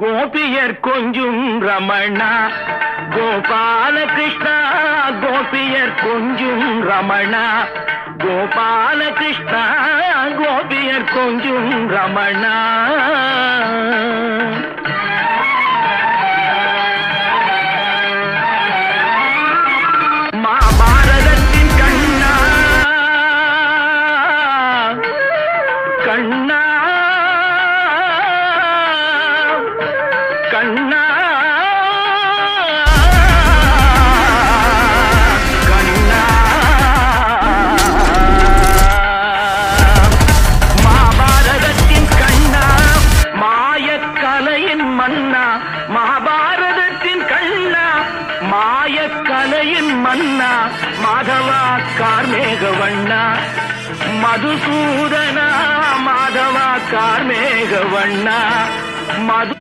கோபியர் கொஞ்சும் ரமணா கோபால கிருஷ்ணா கோபியர் கொஞ்சும் ரமணா கோபால கிருஷ்ணா கோபியர் கொஞ்சும் ரமணா மகாபாரதத்தின் கண்ணா கண்ணா கண்ணா கண்ணா மகாபாரதத்தின் கண்ணா மாயக்கலையின் மன்னா மகாபாரதத்தின் கண்ணா மாயக்கலையின் மன்னா மாதவா கார்மேக வண்ணா மதுசூதனா மாதவா கார்மேக வண்ணா மது